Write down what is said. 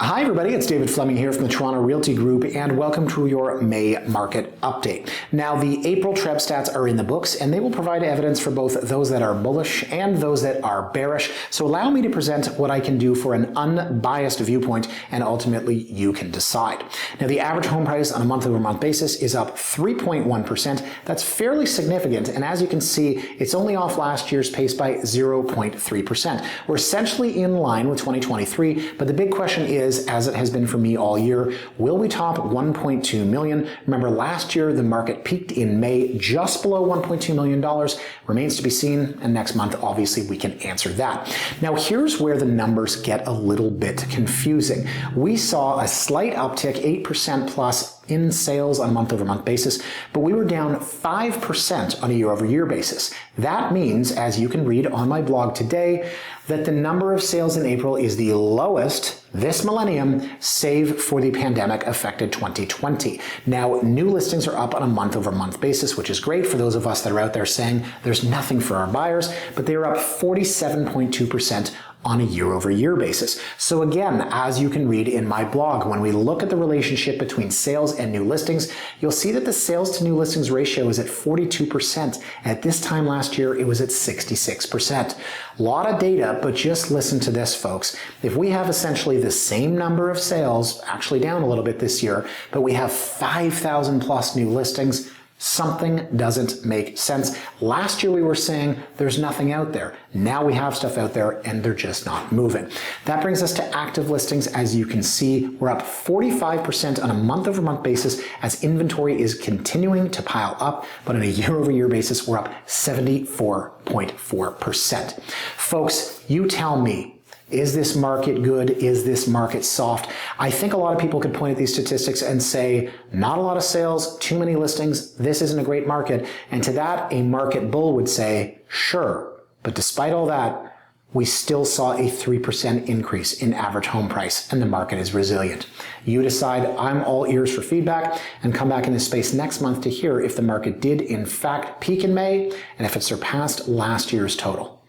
Hi everybody, it's David Fleming here from the Toronto Realty Group and welcome to your May market update. Now the April TREB stats are in the books and they will provide evidence for both those that are bullish and those that are bearish. So allow me to present what I can do for an unbiased viewpoint and ultimately you can decide. Now the average home price on a month-over-month basis is up 3.1%. That's fairly significant and as you can see it's only off last year's pace by 0.3%. We're essentially in line with 2023, but the big question is, as it has been for me all year, will we top 1.2 million? Remember last year the market peaked in May just below $1.2 million. Remains to be seen, and next month obviously we can answer that. Now here's where the numbers get a little bit confusing. We saw a slight uptick, 8% plus in sales on a month-over-month basis, but we were down 5% on a year-over-year basis. That means, as you can read on my blog today, that the number of sales in April is the lowest this millennium, save for the pandemic-affected 2020. Now, new listings are up on a month-over-month basis, which is great for those of us that are out there saying there's nothing for our buyers, but they are up 47.2% on a year-over-year basis. So again, as you can read in my blog, when we look at the relationship between sales and new listings, you'll see that the sales to new listings ratio is at 42%. At this time last year, it was at 66%. A lot of data, but just listen to this, folks. If we have essentially the same number of sales, actually down a little bit this year, but we have 5,000 plus new listings, something doesn't make sense. Last year we were saying there's nothing out there. Now we have stuff out there and they're just not moving. That brings us to active listings. As you can see, we're up 45% on a month-over-month basis as inventory is continuing to pile up, but on a year-over-year basis, we're up 74.4%. Folks, you tell me, is this market good? Is this market soft? I think a lot of people could point at these statistics and say, not a lot of sales, too many listings, this isn't a great market. And to that, a market bull would say, sure. But despite all that, we still saw a 3% increase in average home price, and the market is resilient. You decide. I'm all ears for feedback, and come back in this space next month to hear if the market did in fact peak in May, and if it surpassed last year's total.